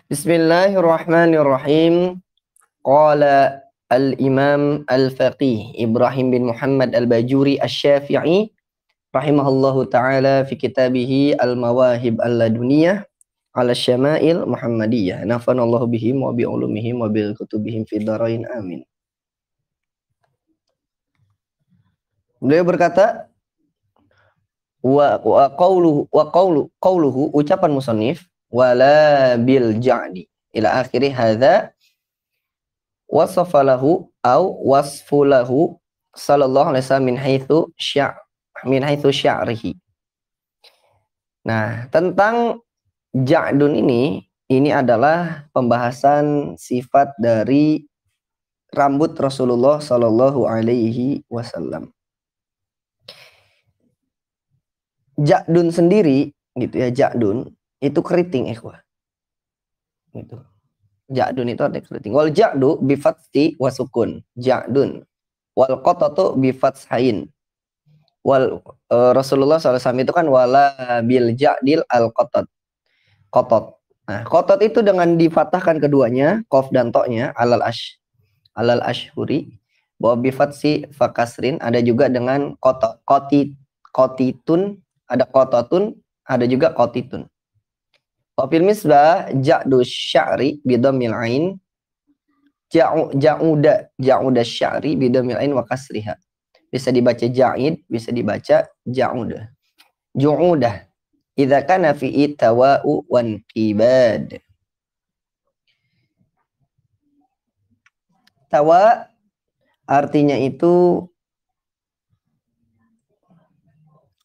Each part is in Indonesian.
Bismillahirrahmanirrahim. Qala al-Imam al-Faqih Ibrahim bin Muhammad al-Bajuri asy-Syafi'i rahimahullahu taala fi kitabih al-Mawahib al-Laduniyah ala syama'il Muhammadiyah. Nafanallahu bihim wa bi ulumihim wa bil kutubihim fid dharain amin. Beliau berkata qawluhu ucapan musannif wala bil ja'di ila akhiri hadza wasafalahu au wasfulahu sallallahu alaihi wasallam min haitsu sya'rihi. Nah, tentang ja'dun ini adalah pembahasan sifat dari rambut Rasulullah sallallahu alaihi wasallam. Ja'dun sendiri gitu ya, ja'dun itu keriting ikhwah. Gitu. Ja'dun itu artinya keriting. Wal ja'du bi fathi wa sukun. Ja'dun. Wal qatatu bi fathain. Wal Rasulullah SAW itu kan wala bil ja'dil al qatat. Qatat. Nah, qatat itu dengan difathahkan keduanya, qaf dan ta-nya alal ashhuri. Wa bi fathi fa kasrin, ada juga dengan qatitun, ada qatatun, ada juga qatitun. Wafil misbah ja'du sya'ri bidhamil ain ja'uda sya'ri bidhamil ain wa kasriha. Bisa dibaca ja'id, bisa dibaca ja'uda. Ju'udah idza kana fi tawa'u wan qibad. Tawa artinya itu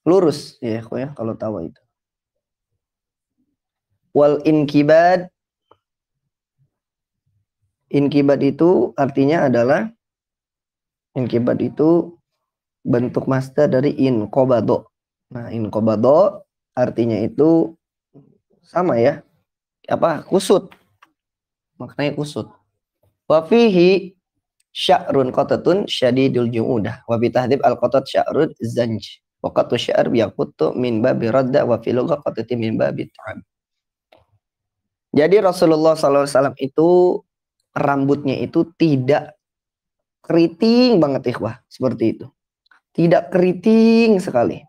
lurus ya kalau tawa itu. Wal inkibad itu artinya adalah, inkibad itu bentuk masdar dari inqobado. Nah, inqobado artinya itu sama ya, kusut, maknanya kusut. Wa fihi sya'run qatatun syadidul ju'udah wa bi tahdhib al qatat sya'rud zanj wa qatu sya'ar yaquttu min babi radda wa fi lughah qatati min babi ta'ab. Jadi Rasulullah SAW itu rambutnya itu tidak keriting banget ikhwah, seperti itu. Tidak keriting sekali.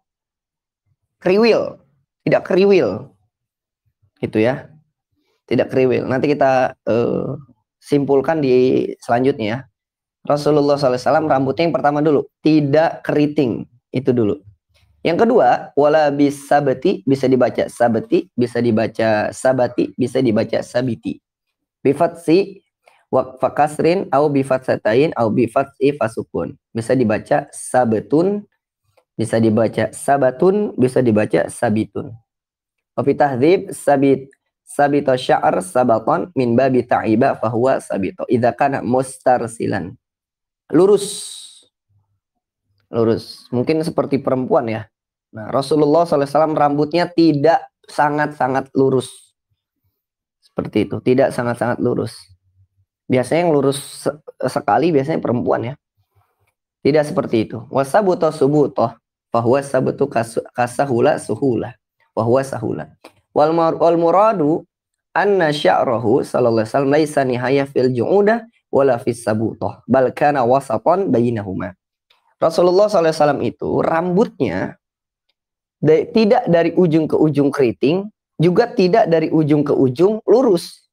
Kriwil, tidak kriwil. Gitu ya. Tidak kriwil. Nanti kita simpulkan di selanjutnya ya. Rasulullah SAW rambutnya yang pertama dulu, tidak keriting. Itu dulu. Yang kedua, wala bisabati, bisa dibaca sabati, bisa dibaca sabati, bisa dibaca sabiti. Bifatsi wa fakasrin au bifatsatain au bifatsi fasukun. Bisa dibaca sabetun, bisa dibaca sabatun, bisa dibaca sabitun. Wa fi tahdzib sabito sya'ar sabaton min babi ta'iba fahuwa sabito. Idza kana mustarsilan. Lurus. Mungkin seperti perempuan ya. Nah, Rasulullah SAW rambutnya tidak sangat-sangat lurus. Seperti itu, tidak sangat-sangat lurus. Biasanya yang lurus sekali biasanya perempuan ya. Tidak seperti itu. Wasabuto subutoh, fahuwa sabutu kasahula suhula, fahuwa sahula. Wal muradu anna sya'rahu sallallahu alaihi wasallam laisa nihaya fil ju'udah wala fis sabutoh, bal kana wasatan bainahuma. Rasulullah SAW itu rambutnya tidak dari ujung ke ujung keriting, juga tidak dari ujung ke ujung lurus,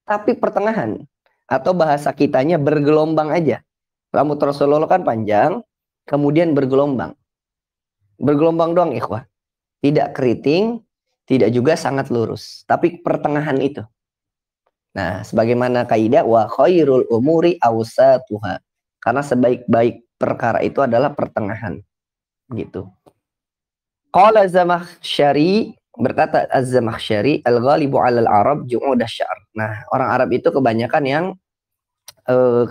tapi pertengahan, atau bahasa kitanya bergelombang aja. Rambut Rasulullah kan panjang, kemudian bergelombang doang ikhwah. Tidak keriting, tidak juga sangat lurus, tapi pertengahan itu. Nah, sebagaimana kaidah wa khairul umuri awsatuha, karena sebaik-baik perkara itu adalah pertengahan, gitu. Qala Zamakhsyari, berkata Az-Zamakhsyari, al-ghalibu 'alal Arab ju'udah syar. Nah, orang Arab itu kebanyakan yang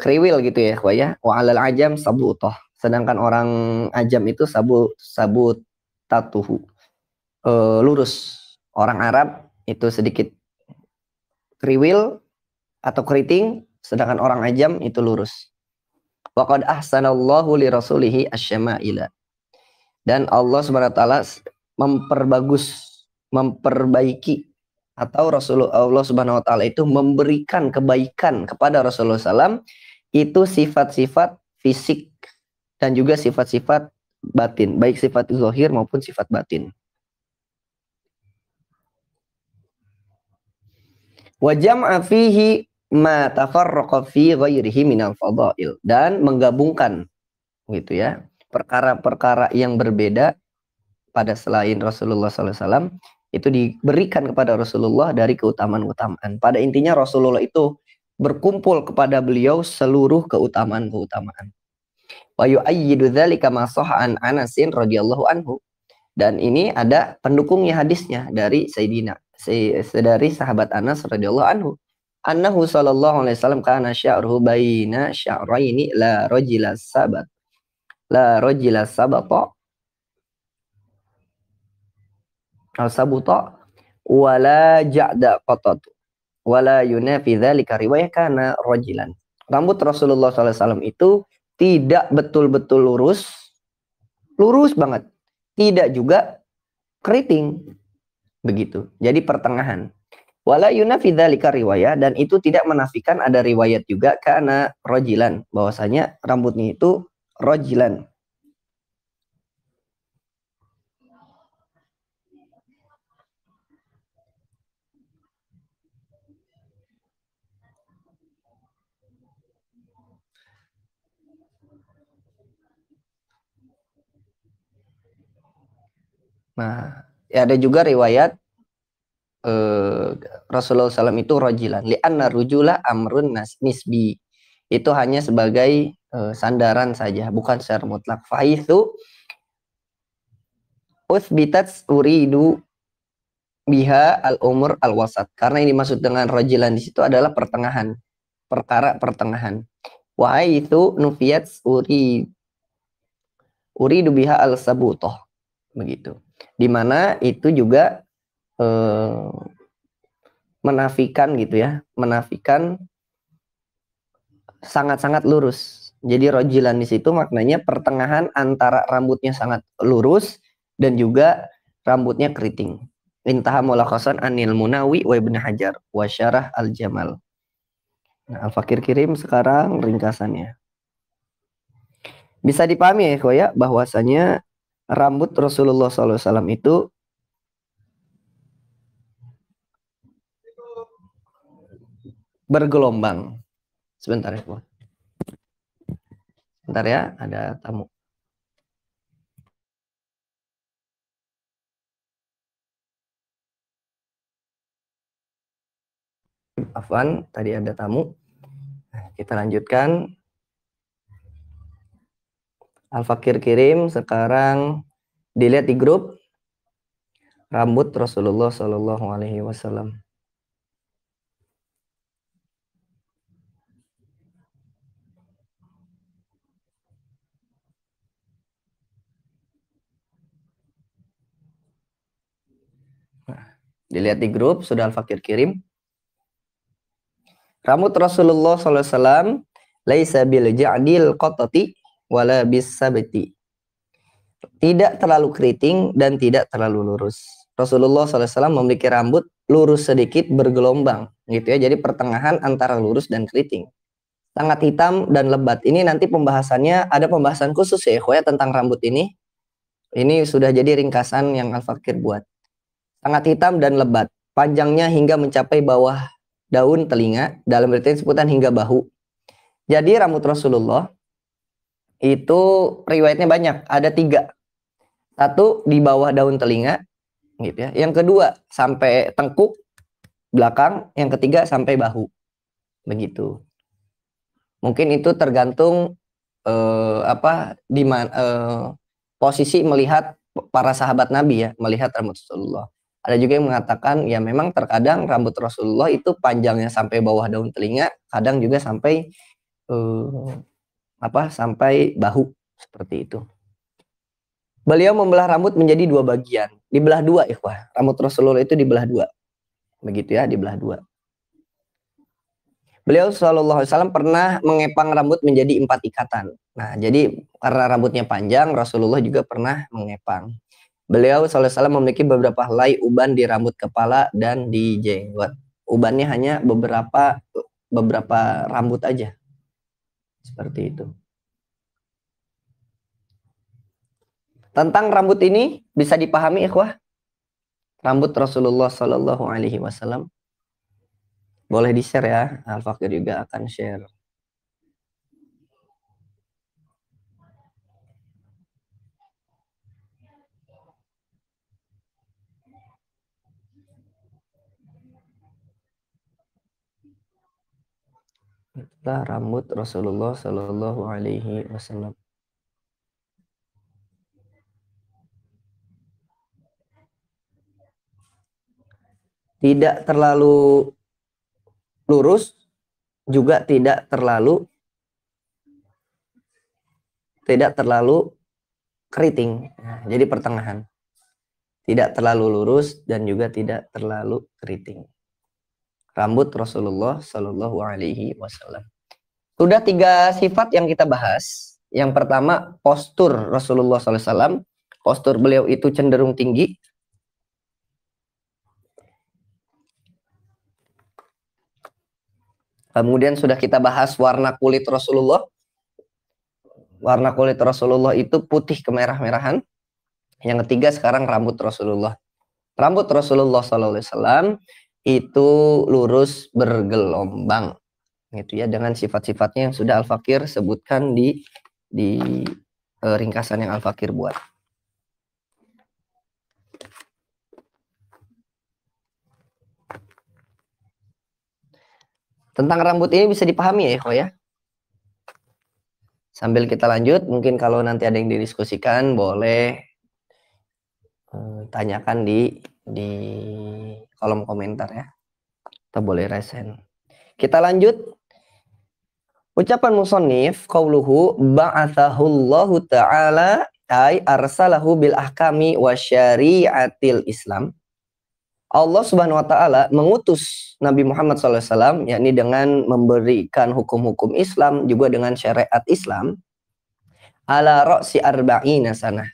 kriwil gitu ya, ya. Wa 'alal ajam sabutoh. Sedangkan orang ajam itu sabut tatuhu. Lurus. Orang Arab itu sedikit kriwil atau keriting, sedangkan orang ajam itu lurus. Wa qad ahsanallahu li rasulihi asy-syama'ila. Dan Allah SWT memperbaiki atau Rasulullah Allah Subhanahu wa taala itu memberikan kebaikan kepada Rasulullah SAW, itu sifat-sifat fisik dan juga sifat-sifat batin, baik sifat zahir maupun sifat batin. Wa jam'a fihi ma tafarraqa fi ghairihi minal fadail, dan menggabungkan gitu ya perkara-perkara yang berbeda pada selain Rasulullah SAW itu diberikan kepada Rasulullah dari keutamaan-keutamaan. Pada intinya Rasulullah itu berkumpul kepada beliau seluruh keutamaan-keutamaan. Wa yu'ayyidu dzalika ma shahha an Anasin radhiyallahu anhu, dan ini ada pendukungnya hadisnya dari Sayyidina dari sahabat Anas radhiyallahu anhu. Annahu sallallahu alaihi wasallam kana sya'ruhu baina sya'raini la rajila sabat. La rajila sabata al-sabuta wala ja'da qatat wala yunafi dzalika riwayah kana rajilan. Rambut Rasulullah SAW itu tidak betul-betul lurus, lurus banget, tidak juga keriting, begitu. Jadi pertengahan. Wala yunafi dzalika riwayah, dan itu tidak menafikan ada riwayat juga kana rajilan, bahwasanya rambutnya itu rajilan. Nah, ya ada juga riwayat Rasulullah SAW itu rajilan. Li'anna rujula amrun nisbi. Itu hanya sebagai sandaran saja, bukan secara mutlak. Faithu uthbitat uridu biha al-umur al-wasat. Karena ini dimaksud dengan rajilan di situ adalah pertengahan, perkara pertengahan. Wa itu nufiyat uridu biha al-sabutoh, begitu. Dimana itu juga menafikan gitu ya, menafikan sangat-sangat lurus. Jadi rojilan di situ maknanya pertengahan antara rambutnya sangat lurus dan juga rambutnya keriting. Intaha mulakhasan anil Munawi wa Ibnu Hajar wa syarah al-Jamal. Nah, Al-Fakir kirim sekarang ringkasannya. Bisa dipahami ya bahwasanya rambut Rasulullah SAW itu bergelombang. Sebentar ya, sebentar ya, ada tamu. Afwan, tadi ada tamu. Kita lanjutkan. Al-Fakir kirim sekarang dilihat di grup rambut Rasulullah Shallallahu Alaihi Wasallam. Dilihat di grup, sudah Al-Fakir kirim. Rambut Rasulullah SAW laisa bil ja'dil qatati wala bis sabti. Tidak terlalu keriting dan tidak terlalu lurus. Rasulullah SAW memiliki rambut lurus sedikit bergelombang, gitu ya. Jadi pertengahan antara lurus dan keriting. Sangat hitam dan lebat. Ini nanti pembahasannya, ada pembahasan khusus ya tentang rambut ini. Ini sudah jadi ringkasan yang Al-Fakir buat. Sangat hitam dan lebat. Panjangnya hingga mencapai bawah daun telinga, dalam artian sebutan hingga bahu. Jadi rambut Rasulullah itu riwayatnya banyak, ada 3. 1 di bawah daun telinga, gitu ya. Yang kedua sampai tengkuk belakang, yang ketiga sampai bahu, begitu. Mungkin itu tergantung posisi melihat para sahabat Nabi ya, melihat rambut Rasulullah. Ada juga yang mengatakan ya memang terkadang rambut Rasulullah itu panjangnya sampai bawah daun telinga, kadang juga sampai sampai bahu, seperti itu. Beliau membelah rambut menjadi 2 bagian, dibelah 2 ikhwah. Rambut Rasulullah itu dibelah 2, begitu ya, dibelah 2. Beliau Shallallahu Alaihi Wasallam pernah mengepang rambut menjadi 4 ikatan. Nah, jadi karena rambutnya panjang, Rasulullah juga pernah mengepang. Beliau sallallahu alaihi wasallam memiliki beberapa helai uban di rambut kepala dan di jenggot. Ubannya hanya beberapa rambut aja. Seperti itu. Tentang rambut ini bisa dipahami ikhwah. Rambut Rasulullah sallallahu alaihi wasallam. Boleh di-share ya. Al-Fakir juga akan share. Itulah rambut Rasulullah sallallahu alaihi wasallam. Tidak terlalu lurus, juga tidak terlalu keriting. Nah, jadi pertengahan. Tidak terlalu lurus dan juga tidak terlalu keriting. Rambut Rasulullah sallallahu alaihi wasallam. Sudah 3 sifat yang kita bahas. Yang pertama, postur Rasulullah sallallahu alaihi wasallam. Postur beliau itu cenderung tinggi. Kemudian sudah kita bahas warna kulit Rasulullah. Warna kulit Rasulullah itu putih kemerah-merahan. Yang ketiga sekarang rambut Rasulullah. Rambut Rasulullah SAW itu lurus bergelombang. Gitu ya, dengan sifat-sifatnya yang sudah Al-Fakir sebutkan di ringkasan yang Al-Fakir buat. Tentang rambut ini bisa dipahami ya, ya. Sambil kita lanjut, mungkin kalau nanti ada yang didiskusikan, boleh tanyakan di kolom komentar ya. Atau boleh resen. Kita lanjut. Ucapan musannif, qauluhu ba'athahullahu ta'ala ay arsalahu bil ahkami wa syari'atil Islam. Allah Subhanahu wa taala mengutus Nabi Muhammad SAW, yakni dengan memberikan hukum-hukum Islam juga dengan syariat Islam, ala ra'si arba'ina sanah,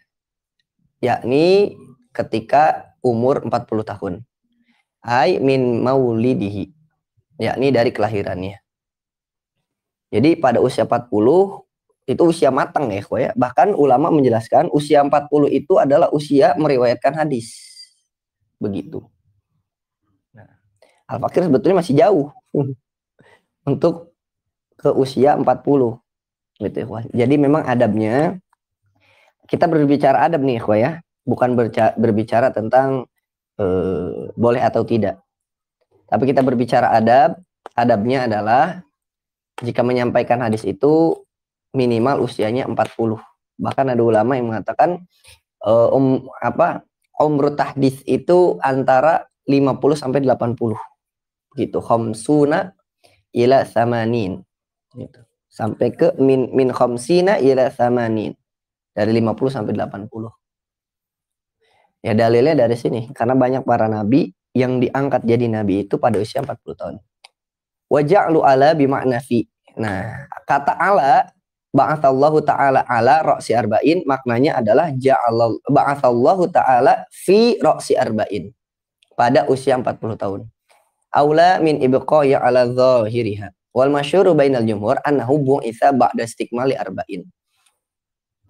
yakni ketika umur 40 tahun. Ai min maulidihi, yakni dari kelahirannya. Jadi pada usia 40 itu usia matang ya, ya. Bahkan ulama menjelaskan usia 40 itu adalah usia meriwayatkan hadis. Begitu. Al-Fakir sebetulnya masih jauh untuk ke usia 40 gitu ya. Jadi memang adabnya kita berbicara adab nih ya, bukan berbicara tentang boleh atau tidak. Tapi kita berbicara adab, adabnya adalah jika menyampaikan hadis itu minimal usianya 40. Bahkan ada ulama yang mengatakan umur tahdits itu antara 50 sampai 80. Gitu, khamsuna ila samanin gitu. Sampai ke min khamsina ila samanin, dari 50 sampai 80. Ya dalilnya dari sini, karena banyak para nabi yang diangkat jadi nabi itu pada usia 40 tahun. Wa ja'lu ala bimakna fi. Nah, kata ala ba'atsallahu ta'ala ala ra'si arba'in maknanya adalah ja'allahu ba'atsallahu ta'ala fi ra'si arba'in, pada usia 40 tahun. Aula min ibqa'i ala zahiriha wal masyhuru bainal jumhur annahu bu'itsa ba'da istikmali arba'in.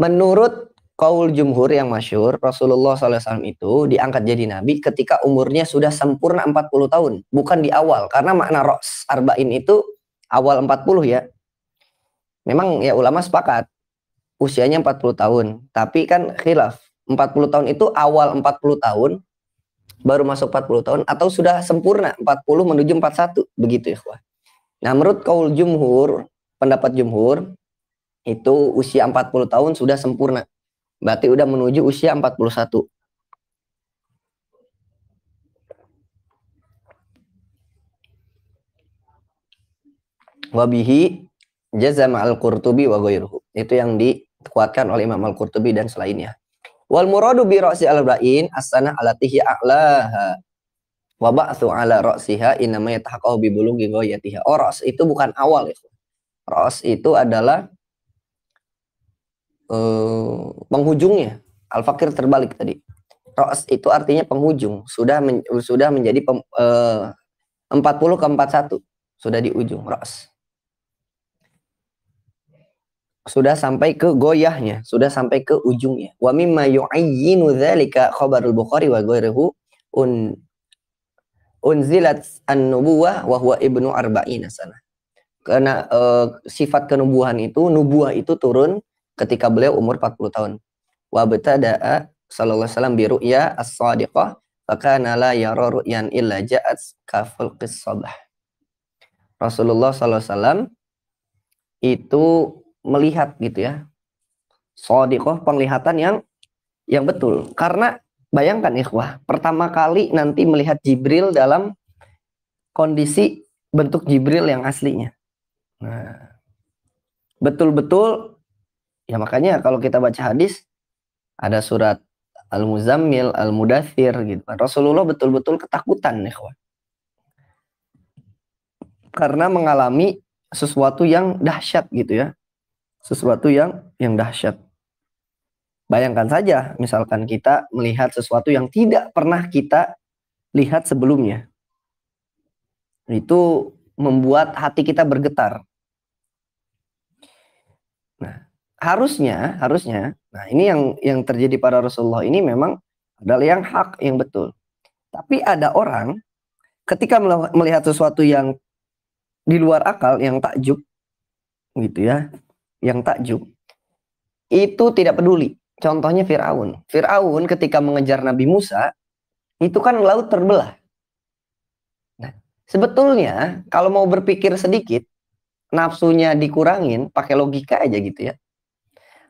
Menurut qaul jumhur yang masyhur, Rasulullah SAW itu diangkat jadi nabi ketika umurnya sudah sempurna 40 tahun, bukan di awal, karena makna ra's arba'in itu awal 40 ya. Memang ya ulama sepakat usianya 40 tahun, tapi kan khilaf. 40 tahun itu awal 40 tahun baru masuk 40 tahun atau sudah sempurna 40 menuju 41, begitu ya. Nah, menurut kaul jumhur, pendapat jumhur itu usia 40 tahun sudah sempurna. Berarti udah menuju usia 41. Wabihi jazama al-Qurtubi wa ghairuhu. Itu yang dikuatkan oleh Imam al-Qurtubi dan selainnya. Wal muradu bi ra'si al-arba'in as-sanah allati a'laha wa ba'tsu ala ra'siha inma yatahaqqaqu bi bulughi ghayatiha. Ra's itu bukan awal ya. Ra's itu adalah penghujungnya. Al-Fakir terbalik tadi. Ra's itu artinya penghujung, sudah menjadi 40 ke 41, sudah di ujung ra's. Sudah sampai ke goyahnya, sudah sampai ke ujungnya. Wa mimma yu'ayyinu dzalika khabarul Bukhari wa ghairuhu unzilat an-nubuwah wa huwa ibnu arba'ina sana. Karena sifat kenubuhan itu, nubuah itu turun ketika beliau umur 40 tahun. Wa batadaa sallallahu alaihi wasallam bi ru'ya as-shadiqah fa kana la yara ru'yan illa ja'at kaful qissabah. Rasulullah sallallahu alaihi wasallam itu melihat gitu ya, shadiqah, penglihatan yang betul. Karena bayangkan ikhwah, pertama kali nanti melihat Jibril dalam kondisi bentuk Jibril yang aslinya. Nah, betul-betul ya, makanya kalau kita baca hadis ada surat Al-Muzammil, Al-Mudaththir gitu. Rasulullah betul-betul ketakutan ikhwah. Karena mengalami sesuatu yang dahsyat gitu ya. Sesuatu yang dahsyat. Bayangkan saja, misalkan kita melihat sesuatu yang tidak pernah kita lihat sebelumnya. Itu membuat hati kita bergetar. Nah, harusnya, nah ini yang terjadi pada Rasulullah ini memang adalah yang hak, yang betul. Tapi ada orang ketika melihat sesuatu yang di luar akal, yang takjub, gitu ya, yang takjub, itu tidak peduli. Contohnya Fir'aun. Fir'aun ketika mengejar Nabi Musa, itu kan laut terbelah. Nah, sebetulnya kalau mau berpikir sedikit, nafsunya dikurangin, pakai logika aja gitu ya.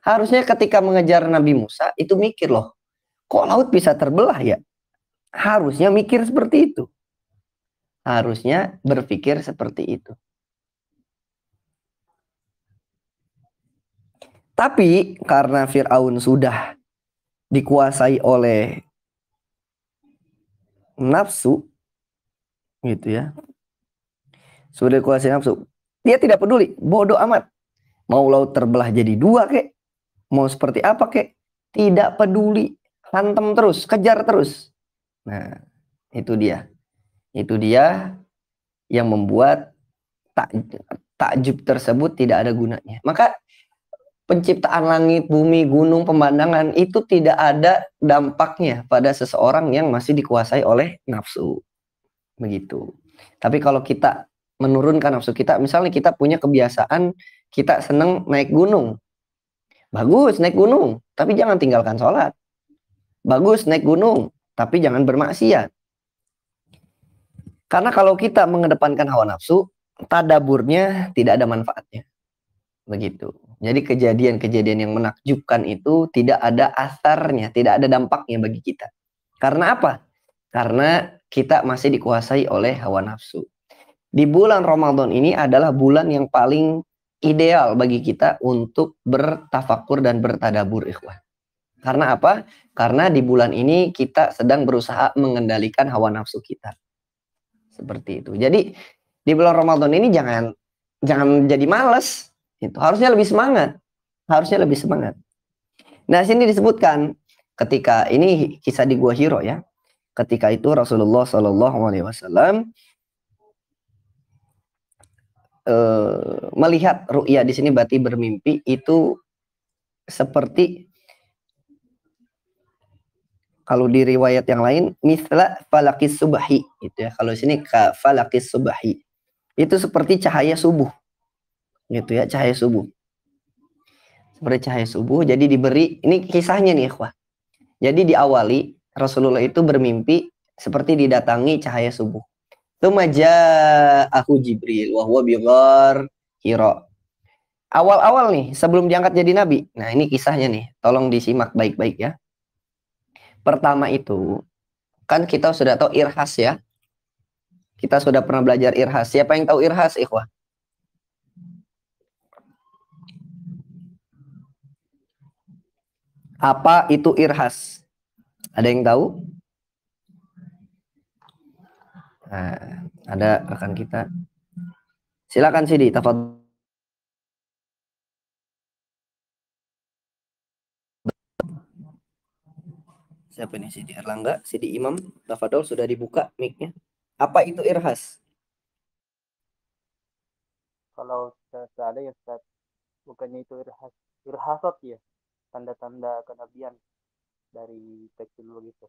Harusnya ketika mengejar Nabi Musa, itu mikir loh, kok laut bisa terbelah ya? Harusnya mikir seperti itu. Harusnya berpikir seperti itu. Tapi karena Fir'aun sudah dikuasai oleh nafsu, gitu ya, sudah dikuasai nafsu, dia tidak peduli, bodoh amat. Mau laut terbelah jadi dua kek, mau seperti apa kek, tidak peduli, hantam terus, kejar terus. Nah, itu dia yang membuat takjub tersebut tidak ada gunanya. Maka penciptaan langit, bumi, gunung, pemandangan itu tidak ada dampaknya pada seseorang yang masih dikuasai oleh nafsu. Begitu. Tapi kalau kita menurunkan nafsu kita, misalnya kita punya kebiasaan, kita seneng naik gunung. Bagus naik gunung, tapi jangan tinggalkan sholat. Bagus naik gunung, tapi jangan bermaksiat. Karena kalau kita mengedepankan hawa nafsu, tadaburnya tidak ada manfaatnya. Begitu. Jadi kejadian-kejadian yang menakjubkan itu tidak ada asarnya, tidak ada dampaknya bagi kita. Karena apa? Karena kita masih dikuasai oleh hawa nafsu. Di bulan Ramadan ini adalah bulan yang paling ideal bagi kita untuk bertafakur dan bertadabur, ikhwan. Karena apa? Karena di bulan ini kita sedang berusaha mengendalikan hawa nafsu kita. Seperti itu. Jadi di bulan Ramadan ini jangan jadi malas. Itu harusnya lebih semangat. Harusnya lebih semangat. Nah, sini disebutkan ketika ini kisah di Gua Hiro ya. Ketika itu Rasulullah Shallallahu alaihi wasallam melihat ru'ya, di sini berarti bermimpi, itu seperti kalau di riwayat yang lain misla falakis subahi gitu ya. Kalau di sini ka falakis subahi. Itu seperti cahaya subuh. Gitu ya, cahaya subuh. Seperti cahaya subuh, jadi diberi, ini kisahnya nih ikhwah. Jadi diawali Rasulullah itu bermimpi seperti didatangi cahaya subuh. Tumaja aku Jibril wa huwa bighar Hira. Awal-awal nih sebelum diangkat jadi nabi. Nah, ini kisahnya nih, tolong disimak baik-baik ya. Pertama itu kan kita sudah tahu irhas ya. Kita sudah pernah belajar irhas. Siapa yang tahu irhas, ikhwah? Apa itu irhas? Ada yang tahu? Nah, ada rekan kita. Silakan Sidi, tafadhol. Siapa ini? Sidi Erlangga, Sidi Imam, Tafadol sudah dibuka mic-nya. Apa itu irhas? Kalau ada ya Ustaz, bukannya itu irhasat ya, tanda-tanda kenabian dari kecil begitu.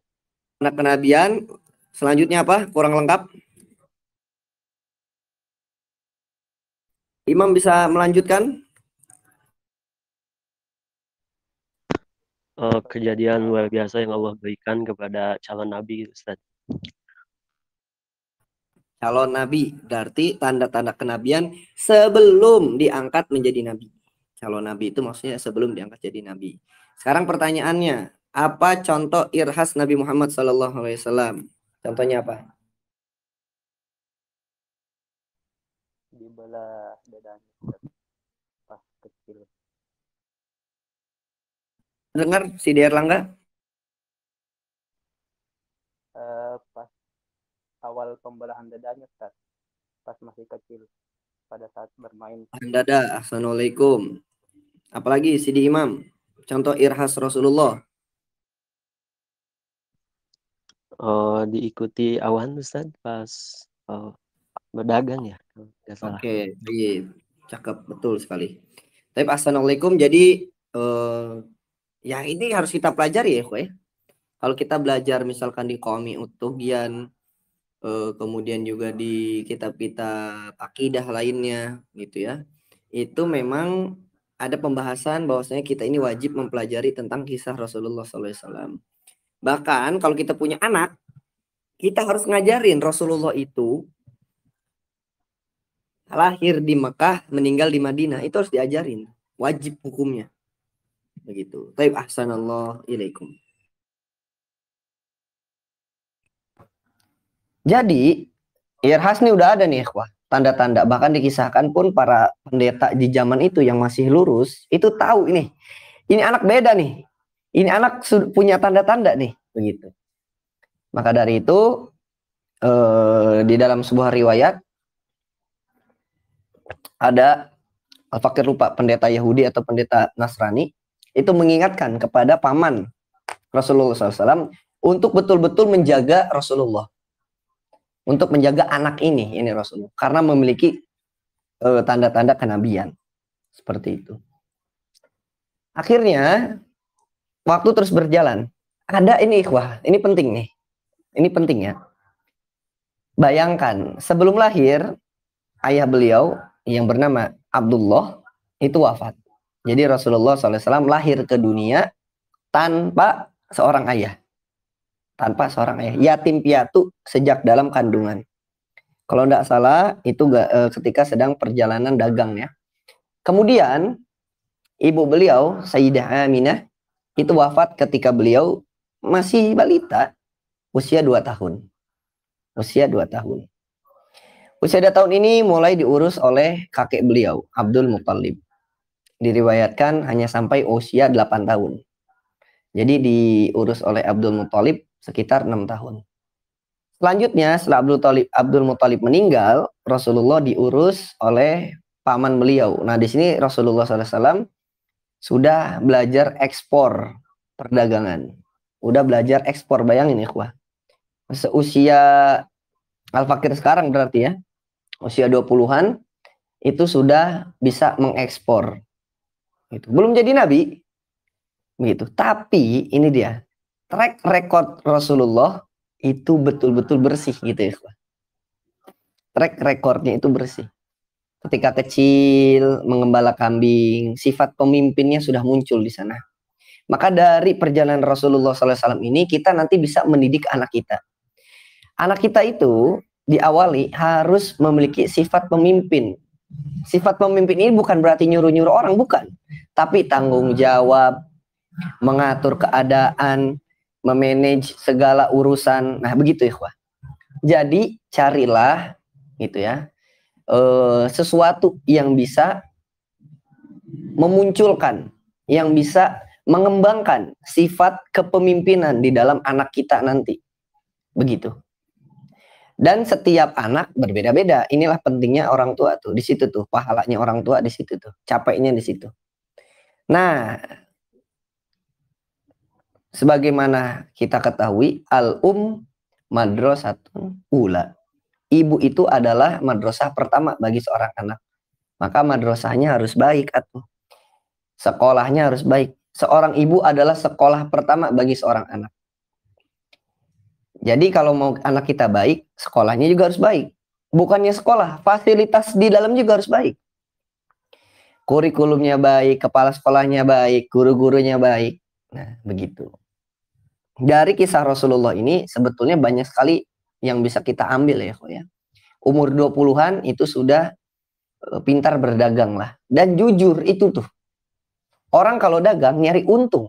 Tanda kenabian. Selanjutnya apa? Kurang lengkap. Imam bisa melanjutkan? Kejadian luar biasa yang Allah berikan kepada calon nabi, Ustaz. Calon nabi berarti tanda-tanda kenabian sebelum diangkat menjadi nabi. Calon nabi itu maksudnya sebelum diangkat jadi nabi. Sekarang pertanyaannya, apa contoh irhas Nabi Muhammad SAW? Contohnya apa? Dibelah dadanya Ustaz, pas kecil. Dengar si Erlangga? Pas awal pembelahan dadanya Ustaz, pas masih kecil, pada saat bermain. Dada, assalamualaikum. Apalagi Sidi Imam, contoh irhas Rasulullah. Diikuti awan, Ustaz, pas berdagang ya, kalau nggak salah. Oke, baik. Cakep, betul sekali. Tapi assalamualaikum, jadi ya ini harus kita pelajari ya, ya. Kalau kita belajar misalkan di Qawmi Utubian, kemudian juga di kitab-kitab akidah lainnya gitu ya, itu memang ada pembahasan bahwasanya kita ini wajib mempelajari tentang kisah Rasulullah SAW. Bahkan kalau kita punya anak, kita harus ngajarin Rasulullah itu lahir di Mekah, meninggal di Madinah, itu harus diajarin, wajib hukumnya begitu. Taib ahsanallah ilaikum. Jadi irhas nih udah ada nih ikhwah, tanda-tanda, bahkan dikisahkan pun para pendeta di zaman itu yang masih lurus itu tahu ini anak beda nih, ini anak punya tanda-tanda nih begitu. Maka dari itu di dalam sebuah riwayat ada fakir lupa pendeta Yahudi atau pendeta Nasrani itu mengingatkan kepada paman Rasulullah SAW untuk betul-betul menjaga Rasulullah, untuk menjaga anak ini Rasulullah, karena memiliki tanda-tanda kenabian seperti itu. Akhirnya waktu terus berjalan. Ada ini ikhwah, ini penting nih. Ini penting ya. Bayangkan sebelum lahir ayah beliau yang bernama Abdullah itu wafat. Jadi Rasulullah SAW lahir ke dunia tanpa seorang ayah. Tanpa seorang ayah. Yatim piatu sejak dalam kandungan. Kalau tidak salah itu ketika sedang perjalanan dagang ya. Kemudian ibu beliau Sayyidah Aminah itu wafat ketika beliau masih balita, usia 2 tahun. Usia 2 tahun. Usia 2 tahun ini mulai diurus oleh kakek beliau, Abdul Muthalib. Diriwayatkan hanya sampai usia 8 tahun. Jadi diurus oleh Abdul Muthalib sekitar 6 tahun. Selanjutnya setelah Abdul Muthalib meninggal, Rasulullah diurus oleh paman beliau. Nah di sini Rasulullah SAW sudah belajar ekspor perdagangan. Udah belajar ekspor, bayangin ikhwah. Seusia Al-Fakir sekarang berarti ya. Usia 20-an itu sudah bisa mengekspor. Gitu. Belum jadi nabi. Begitu. Tapi ini dia. Track record Rasulullah itu betul-betul bersih gitu ya. Track recordnya itu bersih. Ketika kecil mengembala kambing, sifat pemimpinnya sudah muncul di sana. Maka dari perjalanan Rasulullah SAW ini kita nanti bisa mendidik anak kita. Anak kita itu diawali harus memiliki sifat pemimpin. Sifat pemimpin ini bukan berarti nyuruh-nyuruh orang, bukan. Tapi tanggung jawab, mengatur keadaan, memanage segala urusan. Nah begitu ikhwah. Jadi carilah gitu ya, sesuatu yang bisa memunculkan, yang bisa mengembangkan sifat kepemimpinan di dalam anak kita nanti. Begitu. Dan setiap anak berbeda-beda. Inilah pentingnya orang tua tuh. Di situ tuh pahalanya orang tua, di situ tuh. Capeknya di situ. Nah, sebagaimana kita ketahui, madrasatun ula. Ibu itu adalah madrasah pertama bagi seorang anak. Maka madrasahnya harus baik atuh. Sekolahnya harus baik. Seorang ibu adalah sekolah pertama bagi seorang anak. Jadi kalau mau anak kita baik, sekolahnya juga harus baik. Bukannya sekolah, fasilitas di dalam juga harus baik. Kurikulumnya baik, kepala sekolahnya baik, guru-gurunya baik. Nah, begitu. Dari kisah Rasulullah ini sebetulnya banyak sekali yang bisa kita ambil ya, ya. Umur 20-an itu sudah pintar berdagang lah. Dan jujur itu tuh. Orang kalau dagang nyari untung.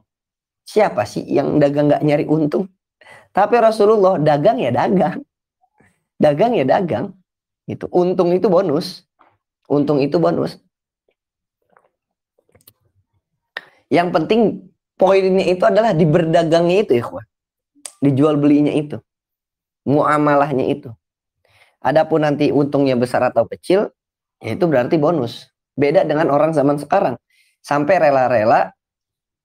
Siapa sih yang dagang nggak nyari untung? Tapi Rasulullah dagang ya dagang. Dagang ya dagang. Gitu. Untung itu bonus. Untung itu bonus. Yang penting poinnya itu adalah di berdagangnya itu ya, kawan. Dijual belinya itu. Muamalahnya itu. Adapun nanti untungnya besar atau kecil, ya itu berarti bonus. Beda dengan orang zaman sekarang. Sampai rela-rela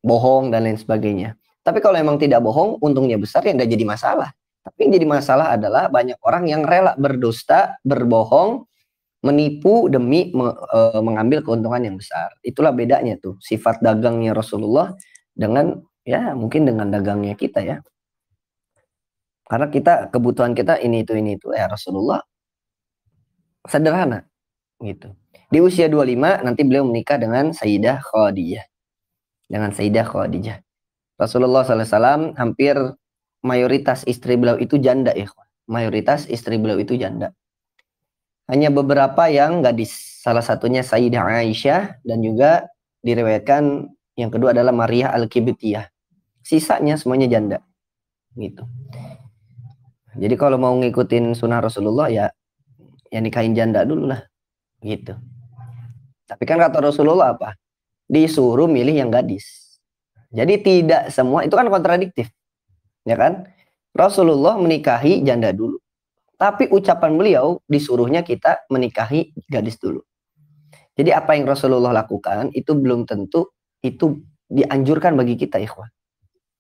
bohong dan lain sebagainya. Tapi kalau emang tidak bohong, untungnya besar ya nggak jadi masalah. Tapi yang jadi masalah adalah banyak orang yang rela berdusta, berbohong, menipu demi mengambil keuntungan yang besar. Itulah bedanya tuh sifat dagangnya Rasulullah dengan ya mungkin dengan dagangnya kita ya. Karena kita kebutuhan kita ini itu ya Rasulullah sederhana gitu. Di usia 25 nanti beliau menikah dengan Sayyidah Khadijah. Dengan Sayyidah Khadijah. Rasulullah SAW hampir mayoritas istri beliau itu janda ya. Mayoritas istri beliau itu janda. Hanya beberapa yang gadis. Salah satunya Sayyidah Aisyah dan juga diriwayatkan yang kedua adalah Maria Al-Kibtiyah. Sisanya semuanya janda. Gitu. Jadi kalau mau ngikutin sunnah Rasulullah ya nikahin janda dulu lah. Gitu. Tapi kan kata Rasulullah apa? Disuruh milih yang gadis. Jadi tidak semua, itu kan kontradiktif. Ya kan? Rasulullah menikahi janda dulu. Tapi ucapan beliau disuruhnya kita menikahi gadis dulu. Jadi apa yang Rasulullah lakukan itu belum tentu itu dianjurkan bagi kita, ikhwan.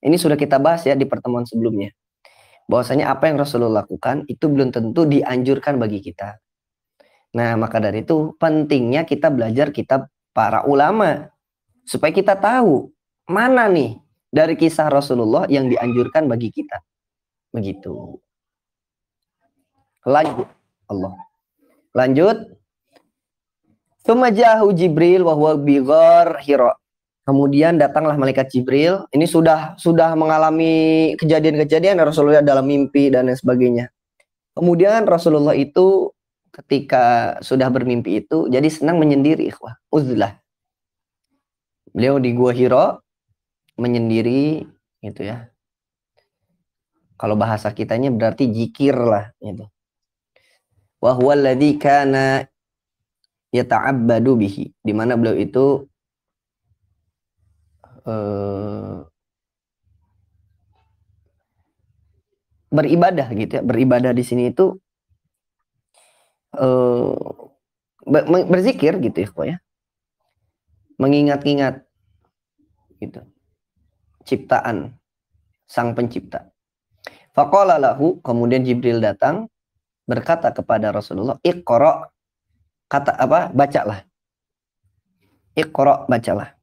Ini sudah kita bahas ya di pertemuan sebelumnya. Bahwasanya apa yang Rasulullah lakukan itu belum tentu dianjurkan bagi kita. Nah, maka dari itu pentingnya kita belajar kitab para ulama. Supaya kita tahu mana nih dari kisah Rasulullah yang dianjurkan bagi kita. Begitu. Lanjut. Allah. Lanjut. Sumajahu Jibril wa huwa bighar Hira. Kemudian datanglah malaikat Jibril. Ini sudah mengalami kejadian-kejadian Rasulullah dalam mimpi dan lain sebagainya. Kemudian Rasulullah itu ketika sudah bermimpi itu jadi senang menyendiri, ikhwah. Uzlah. Beliau di Gua Hira menyendiri gitu ya. Kalau bahasa kitanya berarti zikir lah gitu. Wa huwa alladzi kana yata'abbadu bihi, di mana beliau itu beribadah gitu ya. Beribadah di sini itu berzikir gitu ya, kok ya. Mengingat-ingat gitu. Ciptaan sang pencipta. Faqala lahu, kemudian Jibril datang berkata kepada Rasulullah, Iqra, kata apa? Bacalah. Iqra, bacalah.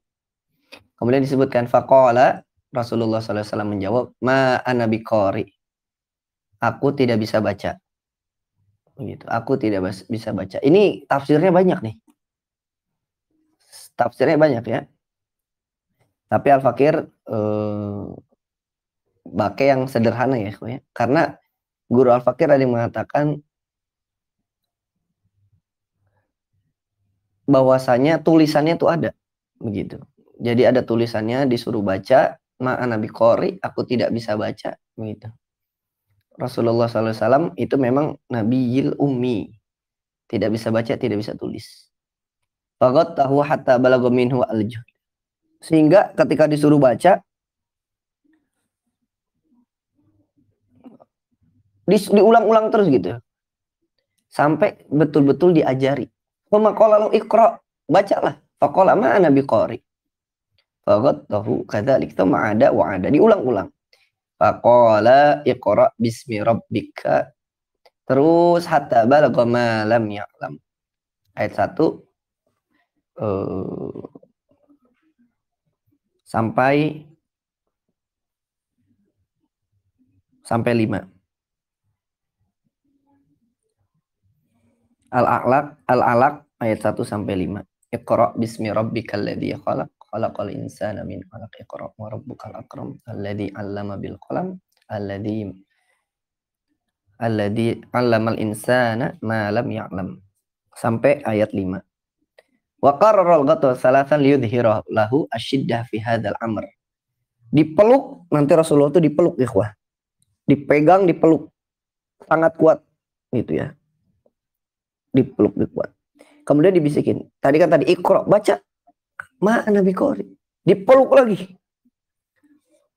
Kemudian disebutkan faqala, Rasulullah SAW menjawab, ma ana biqari. Aku tidak bisa baca. Gitu. Aku tidak bisa baca. Ini tafsirnya banyak nih. Tafsirnya banyak ya. Tapi Al-Fakir pakai yang sederhana ya. Karena guru Al-Fakir ada yang mengatakan bahwasanya tulisannya itu ada. Begitu. Jadi ada tulisannya disuruh baca. Ma'ana biqari, aku tidak bisa baca. Begitu. Rasulullah SAW itu memang Nabiyil Ummi. Tidak bisa baca, tidak bisa tulis. Faqattahu hatta balagha minhu al-juhd. Sehingga ketika disuruh baca, diulang-ulang terus gitu. Sampai betul-betul diajari. Faqala lahu iqra, bacalah. Faqala ma'ana biqari. Faghattahu kadzalik, tsumma ada wa ada, diulang-ulang. Faqala iqra bismi rabbika, terus hatta balagha ma lam ya'lam. Ayat 1 sampai 5. Al-Alaq ayat 1 sampai 5. Iqra bismi rabbikal ladzi khalaq, khalaqal insana min 'alaq, iqra wa rabbukal akram alladzi 'allama bil qalam alladzi 'allamal insana ma lam ya'lam, sampai ayat 5. Wa qarrara al-ghata salasan liyudhhira lahu asyiddah fi hadzal amr. Dipeluk, nanti Rasulullah itu dipeluk ikhwah. Dipegang, dipeluk. Sangat kuat gitu ya. Dipeluk, dikuat. Kemudian dibisikin. Tadi Iqra, baca. Ma'ana biqari. Dipeluk lagi.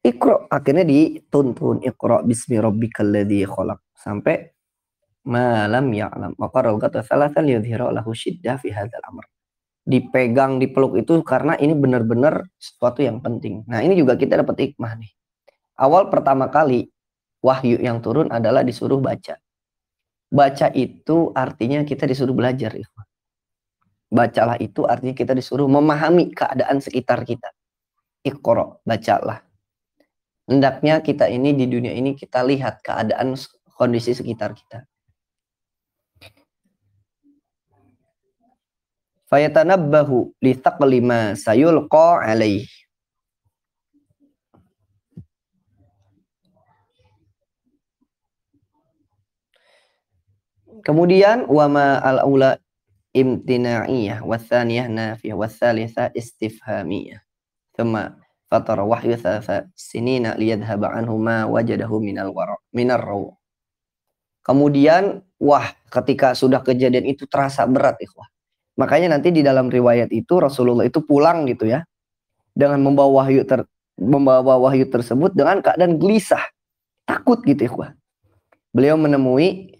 Iqra, akhirnya dituntun. Iqra bismi rabbikal ladzi khalaq, sampai ma lam ya'lam. Wa qarrara al-ghata salasan liyudhhira lahu syiddah fi hadzal amr. Dipegang, dipeluk itu karena ini benar-benar sesuatu yang penting. Nah, ini juga kita dapat hikmah nih. Awal pertama kali wahyu yang turun adalah disuruh baca. Baca itu artinya kita disuruh belajar. Bacalah itu artinya kita disuruh memahami keadaan sekitar kita. Iqra, bacalah. Hendaknya kita ini di dunia ini kita lihat keadaan kondisi sekitar kita. Fayatanabbahu li thaqli ma sayulqa alaih. Kemudian wama al-aula imtina'iyah wathaniyah nafiyah wathalitha istifhamiyah. Thumma fatara wahyu thalatha sinina liyadhhaba anhu ma wajadahu minar raw. Kemudian ketika sudah kejadian itu terasa berat ikhwah. Makanya nanti di dalam riwayat itu Rasulullah itu pulang gitu ya, dengan membawa wahyu tersebut dengan keadaan gelisah, takut gitu ikhwah. Beliau menemui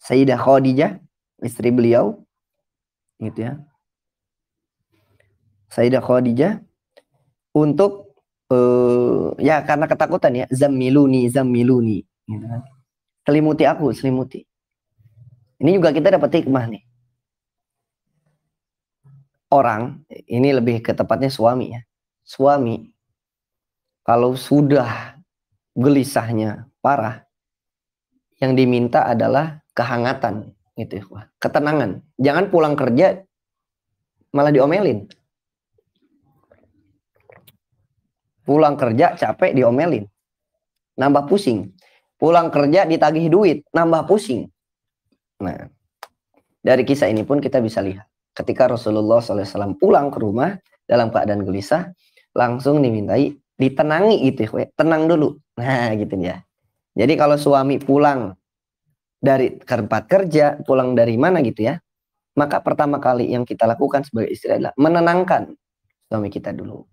Sayyidah Khadijah, istri beliau gitu ya. Sayyidah Khadijah untuk ya karena ketakutan ya, zammiluni gitu kan. Selimuti aku, selimuti. Ini juga kita dapat hikmah nih. Orang, ini lebih ke tepatnya suami ya. Suami kalau sudah gelisahnya parah, yang diminta adalah kehangatan gitu ya, ketenangan. Jangan pulang kerja malah diomelin. Pulang kerja capek diomelin, nambah pusing. Pulang kerja ditagih duit, nambah pusing. Nah, dari kisah ini pun kita bisa lihat ketika Rasulullah SAW pulang ke rumah dalam keadaan gelisah, langsung dimintai ditenangi gitu ya, tenang dulu. Nah gitu ya. Jadi kalau suami pulang dari tempat kerja, pulang dari mana gitu ya, maka pertama kali yang kita lakukan sebagai istri adalah menenangkan suami kita dulu.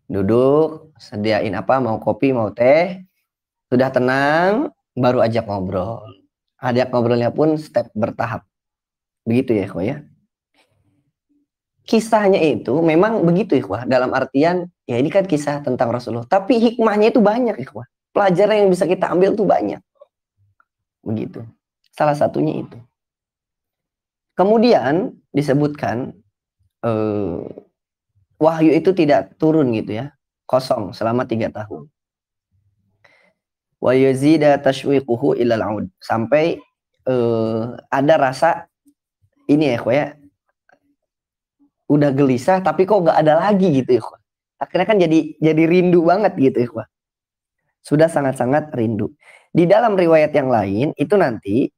Duduk, sediain apa, mau kopi, mau teh, sudah tenang, baru ajak ngobrol. Ajak ngobrolnya pun step bertahap. Begitu ya, ikhwah ya. Kisahnya itu memang begitu ikhwah, dalam artian ya ini kan kisah tentang Rasulullah, tapi hikmahnya itu banyak ikhwah. Pelajaran yang bisa kita ambil itu banyak. Begitu. Salah satunya itu. Kemudian disebutkan wahyu itu tidak turun gitu ya, kosong selama 3 tahun. Wa yazida tashwiquhu ilal aud, sampai ada rasa ini ya ikhwah ya, udah gelisah tapi kok nggak ada lagi gitu ikhwah. Akhirnya kan jadi rindu banget gitu ikhwah. Sudah sangat-sangat rindu. Di dalam riwayat yang lain itu nanti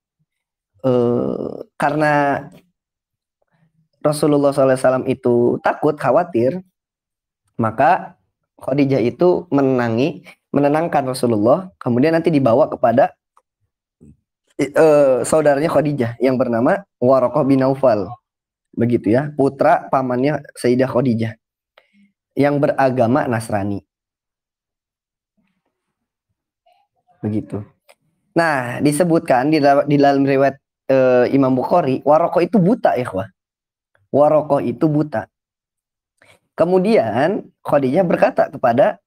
karena Rasulullah SAW itu takut, khawatir, maka Khadijah itu menenangkan Rasulullah, kemudian nanti dibawa kepada saudaranya Khadijah yang bernama Waraqah bin Naufal. Begitu ya, putra pamannya Sayyidah Khadijah yang beragama Nasrani. Begitu. Nah, disebutkan di dalam riwayat Imam Bukhari, Waraqah itu buta, ikhwah. Waraqah itu buta. Kemudian Khadijah berkata kepada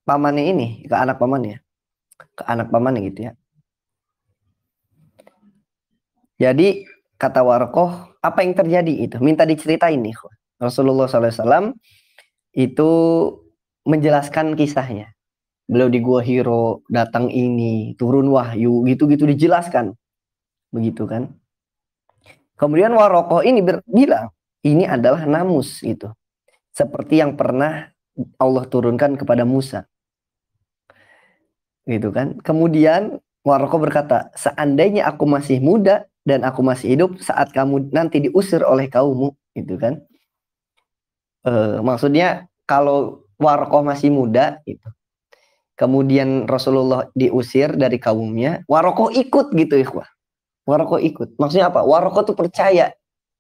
pamannya ini, ke anak pamannya gitu ya. Jadi kata Warokoh, apa yang terjadi itu? Minta diceritain nih. Rasulullah SAW itu menjelaskan kisahnya. Beliau di Gua Hiro, datang ini, turun wahyu, gitu-gitu dijelaskan. Begitu kan. Kemudian Warokoh ini bilang, ini adalah namus gitu. Seperti yang pernah Allah turunkan kepada Musa. Gitu kan. Kemudian Warokoh berkata, seandainya aku masih muda dan aku masih hidup saat kamu nanti diusir oleh kaummu, gitu kan. Maksudnya kalau Warokoh masih muda, gitu. Kemudian Rasulullah diusir dari kaumnya, Warokoh ikut gitu ya. Warokoh ikut. Maksudnya apa? Warokoh tuh percaya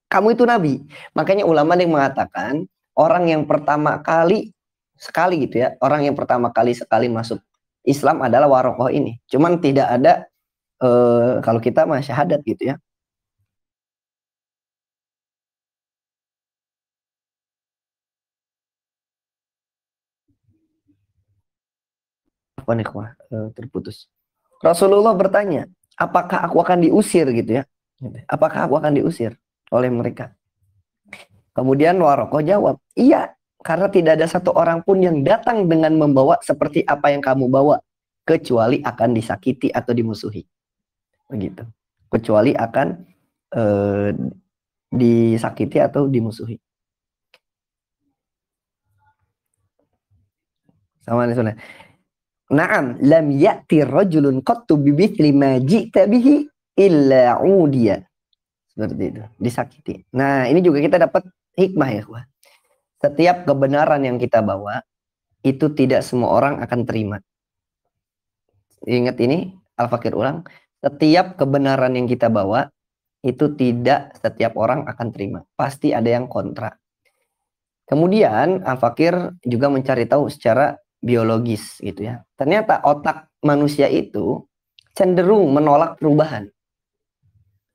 kamu itu nabi. Makanya ulama yang mengatakan orang yang pertama kali sekali gitu ya, orang yang pertama kali sekali masuk Islam adalah Warokoh ini. Cuman tidak ada kalau kita mah syahadat gitu ya. Apa nih terputus. Rasulullah bertanya, apakah aku akan diusir gitu ya? Apakah aku akan diusir oleh mereka? Kemudian Warokoh jawab, iya, karena tidak ada satu orang pun yang datang dengan membawa seperti apa yang kamu bawa, kecuali akan disakiti atau dimusuhi. Begitu. Kecuali akan disakiti atau dimusuhi. Sama nih. Naam, lam ya'ti rajulun qattu bimithli ma ji'ta bihi illa udiya. Seperti itu, disakiti. Nah, ini juga kita dapat hikmah ya, Wah. Setiap kebenaran yang kita bawa itu tidak semua orang akan terima. Ingat ini, Al-Fakir ulang, setiap kebenaran yang kita bawa itu tidak setiap orang akan terima. Pasti ada yang kontra. Kemudian Al-Fakir juga mencari tahu secara biologis gitu ya. Ternyata otak manusia itu cenderung menolak perubahan.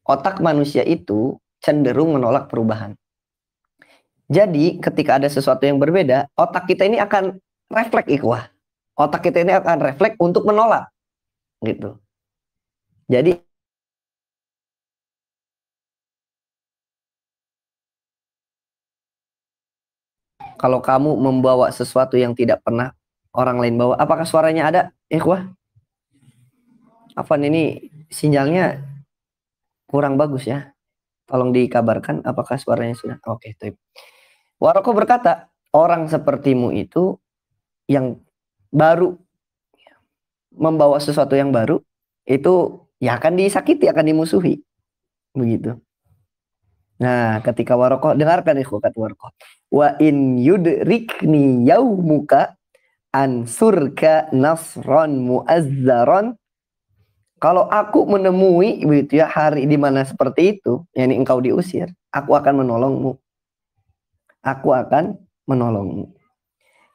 Otak manusia itu cenderung menolak perubahan. Jadi ketika ada sesuatu yang berbeda, otak kita ini akan refleks ikhwah. Otak kita ini akan refleks untuk menolak. Gitu. Jadi kalau kamu membawa sesuatu yang tidak pernah orang lain bawa, apakah suaranya ada? Ikhwah? Afwan, ini sinyalnya kurang bagus ya. Tolong dikabarkan apakah suaranya sudah. Oke, okay. Warokoh berkata, orang sepertimu itu yang baru membawa sesuatu yang baru itu ya akan disakiti, akan dimusuhi. Begitu. Nah, ketika Warokoh, dengarkan ikhwah kata Warokoh. Wa in yudrikni yaumuka ansurka nasron muazzaron. Kalau aku menemui begitu ya hari di mana seperti itu, yakni engkau diusir, aku akan menolongmu. Aku akan menolongmu.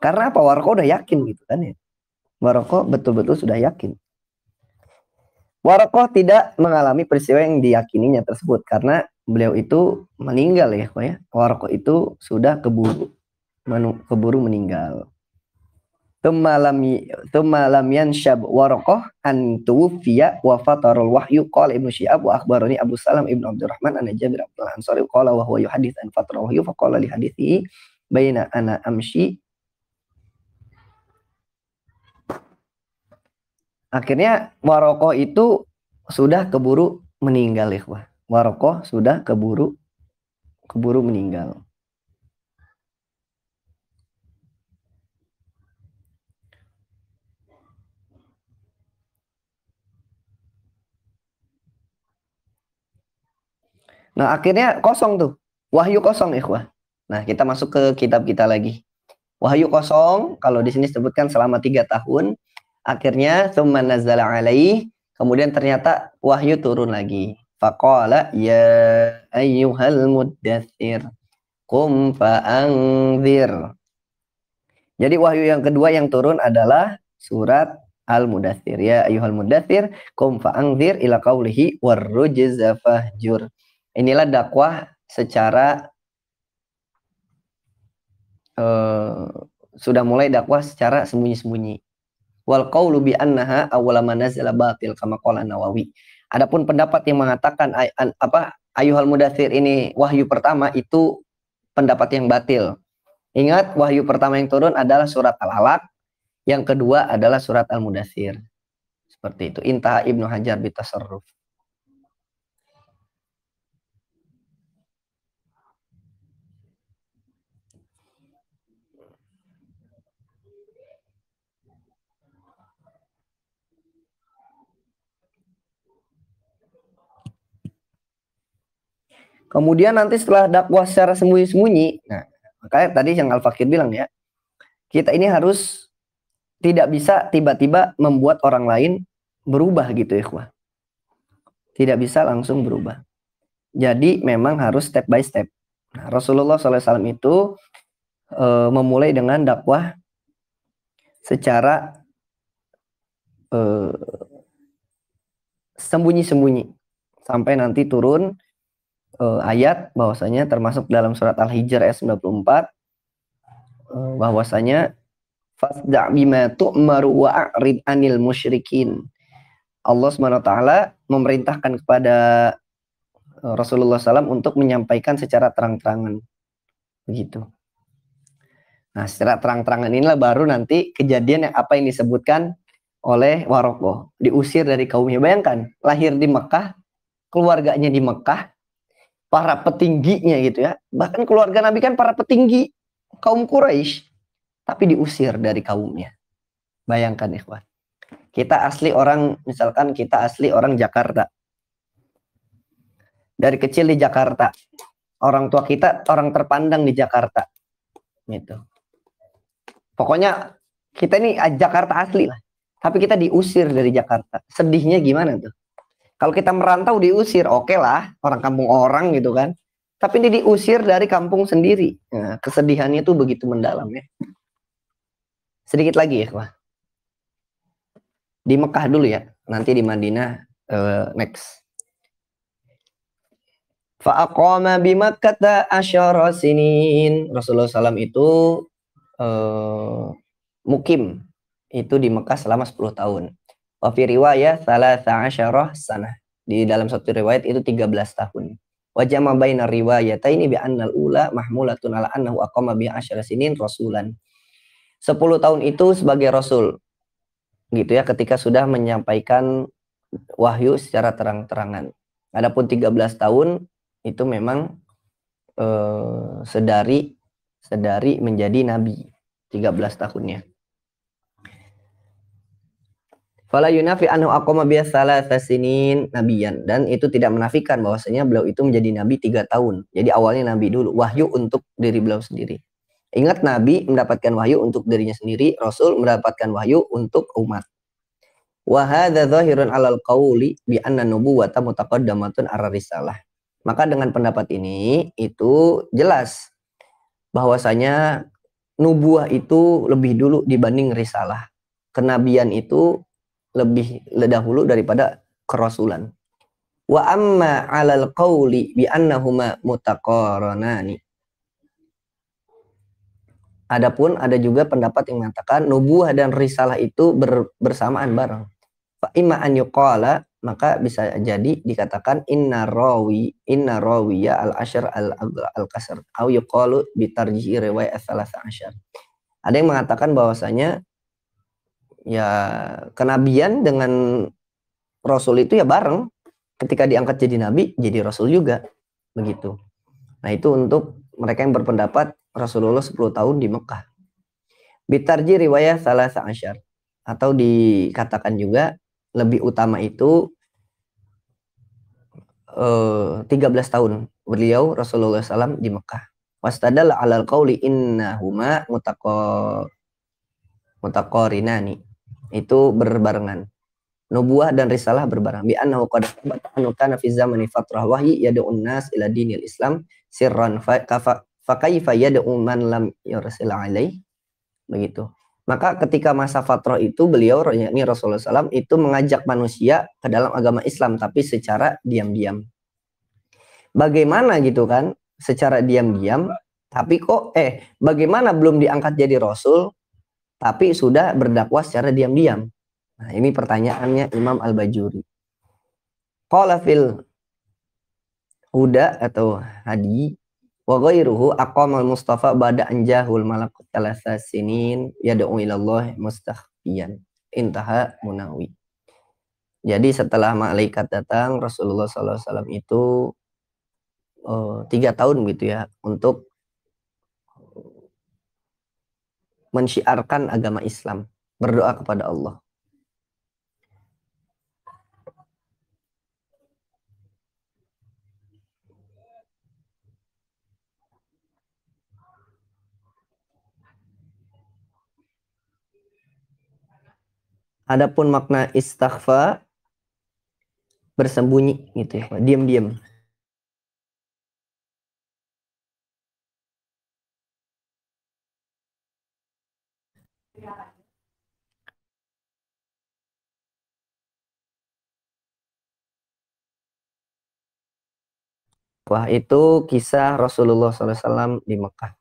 Karena apa? Warokoh udah yakin gitu kan ya. Warokoh betul-betul sudah yakin. Warokoh tidak mengalami peristiwa yang diyakininya tersebut karena beliau itu meninggal ya. Warokoh itu sudah keburu meninggal. Tsumma lam yanshab Warokoh an tuwfiya wa fatarul wahyu qala Ibnu Syihab wa akhbarani Abu Salam Ibnu Abdurrahman an Jabir Abdul Ansari qala wa huwa yuhadits an fatarul wahyu fa qala li hadithi baina ana amshi. Akhirnya Warokoh itu sudah keburu meninggal ikhwah. Warokoh sudah keburu meninggal. Nah, akhirnya kosong tuh. Wahyu kosong ikhwah. Nah, kita masuk ke kitab kita lagi. Wahyu kosong, kalau di sini disebutkan selama 3 tahun. Akhirnya tsumma nazzala alaihi, kemudian ternyata wahyu turun lagi. Faqala ya ayyuhal muddatsir qum fa'anzir. Jadi wahyu yang kedua yang turun adalah surat Al-Mudatsir. Ya ayyuhal muddatsir qum fa'anzir ila qaulihi warrujza fahjur. Inilah dakwah secara sudah mulai dakwah secara sembunyi-sembunyi. Wal qaulu bi annaha awwala ma nazala batil kama qala Nawawi. Adapun pendapat yang mengatakan Ayyuhal Mudaththir ini wahyu pertama itu pendapat yang batil. Ingat, wahyu pertama yang turun adalah surat Al-Alaq, yang kedua adalah surat Al-Mudaththir. Seperti itu. Intaha Ibnu Hajar bitasarruf. Kemudian nanti setelah dakwah secara sembunyi-sembunyi, nah, makanya tadi yang Al-Fakir bilang ya, kita ini harus tidak bisa tiba-tiba membuat orang lain berubah gitu ya, ikhwah. Tidak bisa langsung berubah. Jadi memang harus step by step. Nah, Rasulullah SAW itu memulai dengan dakwah secara sembunyi-sembunyi sampai nanti turun ayat bahwasanya termasuk dalam surat Al-Hijr ayat 94 bahwasanya fasda' bima tu'maru wa a'rid 'anil musyrikin. Allah SWT memerintahkan kepada Rasulullah SAW untuk menyampaikan secara terang-terangan. Begitu. Nah, secara terang-terangan inilah baru nanti kejadian yang apa yang disebutkan oleh Warokoh. Diusir dari kaumnya. Bayangkan, lahir di Mekah, keluarganya di Mekah, para petingginya gitu ya. Bahkan keluarga Nabi kan para petinggi kaum Quraisy, tapi diusir dari kaumnya. Bayangkan ikhwan. Kita asli orang, misalkan kita asli orang Jakarta. Dari kecil di Jakarta. Orang tua kita orang terpandang di Jakarta. Gitu. Pokoknya kita ini Jakarta asli lah. Tapi kita diusir dari Jakarta. Sedihnya gimana tuh? Kalau kita merantau diusir, oke lah, orang kampung orang gitu kan. Tapi ini diusir dari kampung sendiri. Nah, kesedihannya itu begitu mendalam ya. Sedikit lagi ya, Wah. Di Mekah dulu ya, nanti di Madinah next. Fa'aqama bimakkata asyara sinin. Rasulullah SAW itu mukim itu di Mekah selama 10 tahun. Wa fi riwayah 13 sanah. Di dalam satu riwayat itu 13 tahun. Wa jama baina riwayataini bi annal ula mahmulatun ala annahu aqama bi asyara sinin rasulan. 10 tahun itu sebagai rasul. Gitu ya, ketika sudah menyampaikan wahyu secara terang-terangan. Adapun 13 tahun itu memang sedari menjadi nabi. 13 tahunnya. Fala yunafi anhu aqama bi salasinin nabiyan, dan itu tidak menafikan bahwasanya beliau itu menjadi nabi 3 tahun. Jadi awalnya nabi dulu, wahyu untuk diri beliau sendiri. Ingat, nabi mendapatkan wahyu untuk dirinya sendiri, rasul mendapatkan wahyu untuk umat. Wa hadza dhahirun 'alal qauli bi anna nubuwata mutaqaddamatun 'ala risalah. Maka dengan pendapat ini itu jelas bahwasanya nubuah itu lebih dulu dibanding risalah. Kenabian itu lebih dahulu daripada kerasulan. Wa amma 'alal qauli bi annahuma mutaqaranani. Adapun ada juga pendapat yang mengatakan nubuah dan risalah itu bersamaan bareng. Fa imma an yuqala, maka bisa jadi dikatakan inna rawiya al-asyar al-kasr au yuqalu bi tarjih riwayat al-13. Ada yang mengatakan bahwasanya ya kenabian dengan rasul itu ya bareng, ketika diangkat jadi nabi jadi rasul juga begitu. Nah, itu untuk mereka yang berpendapat Rasulullah 10 tahun di Mekah. Bitarji riwayat 13, atau dikatakan juga lebih utama itu 13 tahun beliau Rasulullah SAW di Mekah. Wastadalla 'alal qauli innahuma mutaqarinani. Itu berbarengan. Nubuah dan risalah berbareng. Bi annahu qad kana fi zamani fatrah wahyi yad'un nas ila dinil Islam sirran fa kaifa yad'u man lam yursil alaih. Begitu. Maka ketika masa fatrah itu beliau, yakni Rasulullah SAW, itu mengajak manusia ke dalam agama Islam tapi secara diam-diam. Bagaimana gitu kan? Secara diam-diam Tapi kok bagaimana belum diangkat jadi rasul tapi sudah berdakwah secara diam-diam? Nah, ini pertanyaannya Imam Al-Bajuri. Qala fil huda atau hadi wa ghairuhu aqamal Mustafa ba'da anjahul malakut thalatha sinin yad'u ilallah mustakhfiyan. Intaha Munawi. Jadi setelah malaikat datang, Rasulullah SAW itu 3 tahun gitu ya untuk mensyiarkan agama Islam, berdoa kepada Allah. Adapun makna istaghfa bersembunyi gitu ya, diam-diam. Wah, itu kisah Rasulullah SAW di Mekah.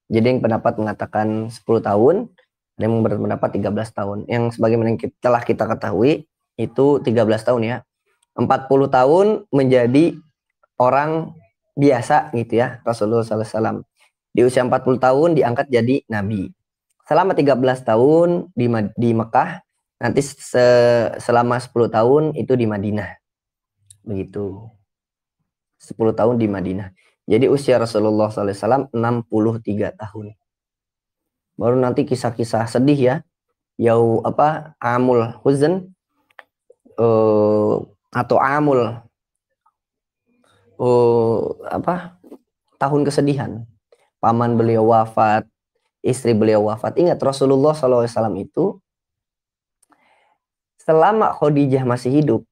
Jadi yang pendapat mengatakan 10 tahun, ada yang berpendapat 13 tahun. Yang sebagaimana telah kita ketahui, itu 13 tahun ya. 40 tahun menjadi orang biasa gitu ya, Rasulullah SAW. Di usia 40 tahun diangkat jadi Nabi. Selama 13 tahun di Mekah, nanti selama 10 tahun itu di Madinah. Begitu. 10 tahun di Madinah. Jadi usia Rasulullah SAW 63 tahun. Baru nanti kisah-kisah sedih ya. Amul huzn atau amul tahun kesedihan. Paman beliau wafat, istri beliau wafat. Ingat Rasulullah SAW itu selama Khadijah masih hidup,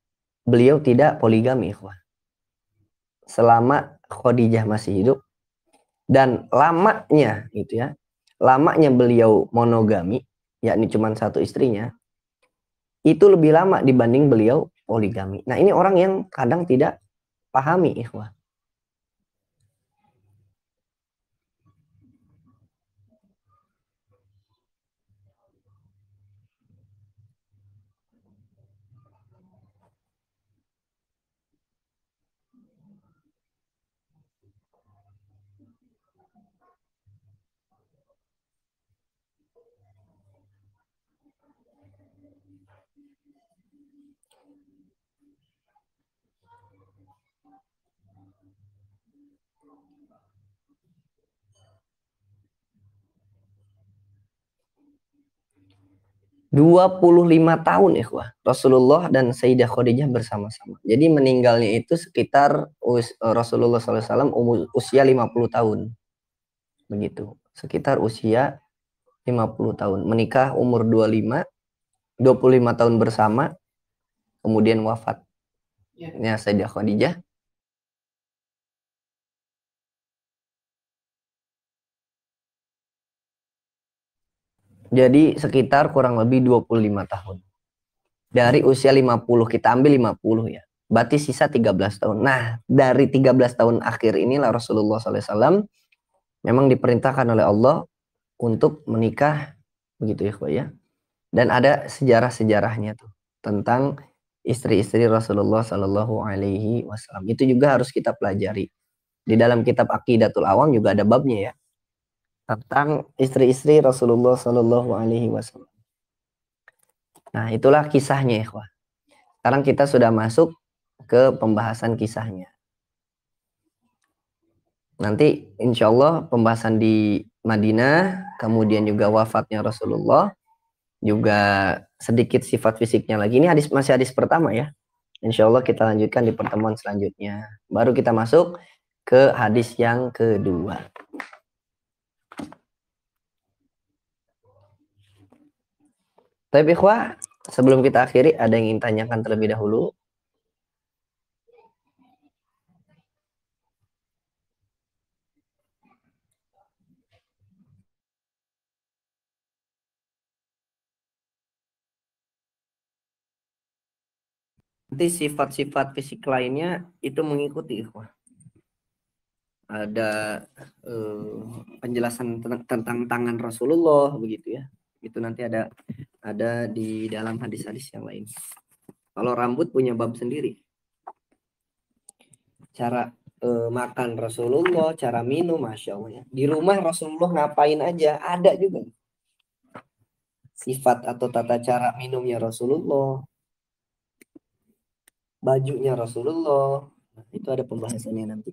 beliau tidak poligami, ikhwan. Selama Khadijah masih hidup dan lamanya gitu ya, lamanya beliau monogami, yakni cuma satu istrinya, itu lebih lama dibanding beliau poligami. Nah, ini orang yang kadang tidak pahami, ikhwan. 25 tahun ikhwah Rasulullah dan Sayyidah Khadijah bersama-sama. Jadi meninggalnya itu sekitar Rasulullah SAW usia 50 tahun. Begitu. Sekitar usia 50 tahun. Menikah umur 25 tahun bersama, kemudian wafat. Ya, Sayyidah Khadijah. Jadi sekitar kurang lebih 25 tahun. Dari usia 50, kita ambil 50 ya. Berarti sisa 13 tahun. Nah, dari 13 tahun akhir inilah Rasulullah SAW memang diperintahkan oleh Allah untuk menikah. Begitu ya. Dan ada sejarah-sejarahnya tuh tentang istri-istri Rasulullah Sallallahu Alaihi Wasallam. Itu juga harus kita pelajari. Di dalam kitab Aqidatul Awam juga ada babnya ya, tentang istri-istri Rasulullah Sallallahu Alaihi Wasallam. Nah, itulah kisahnya, ikhwah. Sekarang kita sudah masuk ke pembahasan kisahnya. Nanti insya Allah pembahasan di Madinah, kemudian juga wafatnya Rasulullah, juga sedikit sifat fisiknya lagi. Ini masih hadis pertama ya. Insya Allah kita lanjutkan di pertemuan selanjutnya. Baru kita masuk ke hadis yang kedua. Tapi ikhwah, sebelum kita akhiri, ada yang ingin tanyakan terlebih dahulu? Nanti sifat-sifat fisik lainnya itu mengikuti ikhwah. ada penjelasan tentang tangan Rasulullah begitu ya. Itu nanti ada di dalam hadis-hadis yang lain. Kalau rambut punya bab sendiri. Cara makan Rasulullah, cara minum, Masya Allah. Di rumah Rasulullah ngapain aja, ada juga. Sifat atau tata cara minumnya Rasulullah, bajunya Rasulullah. Nah, itu ada pembahasannya nanti.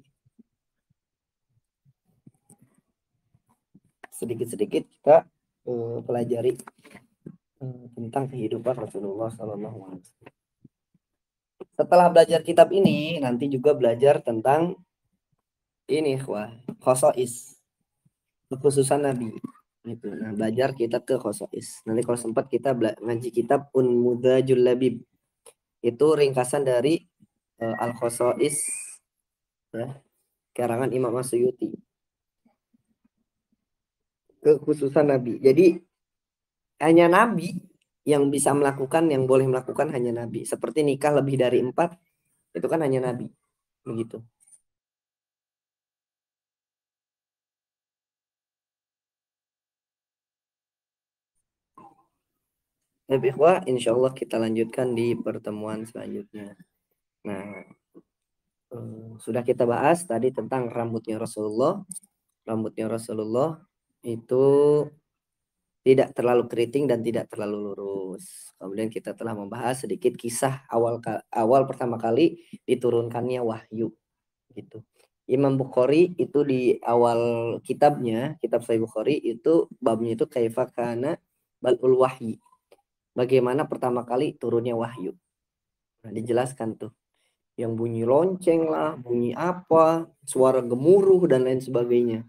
Sedikit-sedikit kita pelajari tentang kehidupan Rasulullah SAW. Setelah belajar kitab ini, nanti juga belajar tentang ini, khosois, kekhususan Nabi. Gitu. Nah, belajar kitab ke khosois. Nanti kalau sempat kita ngaji kitab Unmudhajul Labib. Itu ringkasan dari Al-Khosois, ya, karangan Imam Suyuti. Kekhususan Nabi. Jadi hanya Nabi yang bisa melakukan, yang boleh melakukan hanya Nabi. Seperti nikah lebih dari 4, itu kan hanya Nabi. Begitu. Tapi insya Allah kita lanjutkan di pertemuan selanjutnya. Nah, sudah kita bahas tadi tentang rambutnya Rasulullah. Rambutnya Rasulullah itu tidak terlalu keriting dan tidak terlalu lurus. Kemudian kita telah membahas sedikit kisah awal pertama kali diturunkannya wahyu. Gitu. Imam Bukhari itu di awal kitabnya, kitab Sahih Bukhari itu babnya itu kaifa kana balul wahyi. Bagaimana pertama kali turunnya wahyu. Nah, dijelaskan tuh. Yang bunyi lonceng lah, bunyi apa, suara gemuruh dan lain sebagainya.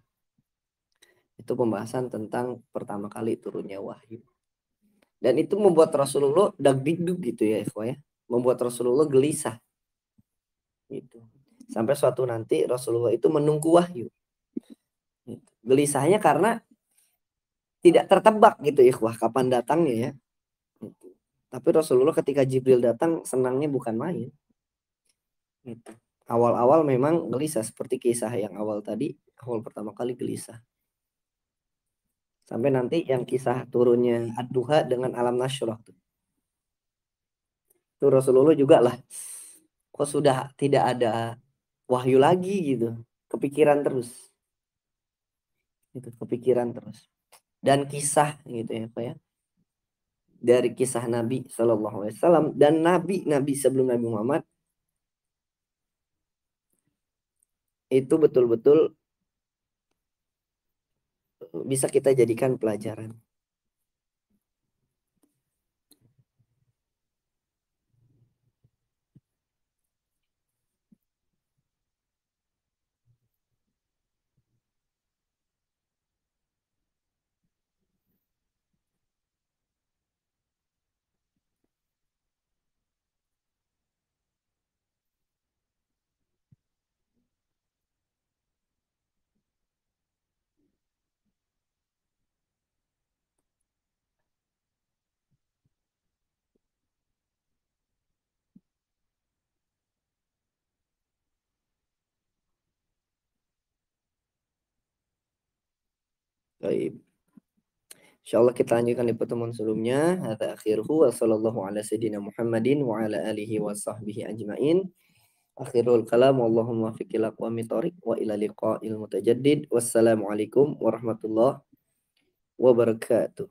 Itu pembahasan tentang pertama kali turunnya wahyu. Dan itu membuat Rasulullah dagdikduk gitu ya, ya. Membuat Rasulullah gelisah. Gitu. Sampai suatu nanti Rasulullah itu menunggu wahyu. Gitu. Gelisahnya karena tidak tertebak gitu ikhwah kapan datangnya ya. Gitu. Tapi Rasulullah ketika Jibril datang senangnya bukan main. Gitu. Awal-awal memang gelisah seperti kisah yang awal tadi, awal pertama kali gelisah. Sampai nanti yang kisah turunnya Ad-Duha dengan Alam Nasyrah. Itu Rasulullah juga lah. Kok sudah tidak ada wahyu lagi gitu. Kepikiran terus. Itu kepikiran terus. Dan kisah gitu ya Pak ya. Dari kisah Nabi SAW dan Nabi sebelum Nabi Muhammad itu betul-betul bisa kita jadikan pelajaran. Baik. Insyaallah kita lanjutkan di pertemuan sebelumnya. Hadza akhiruhu wa sallallahu ala sayyidina Muhammadin wa ala alihi wa sahbihi ajmain. Akhirul kalam Allahumma fiqil aqwami thoriq wa ila liqa'il mutajaddid. Wassalamualaikum warahmatullahi wabarakatuh.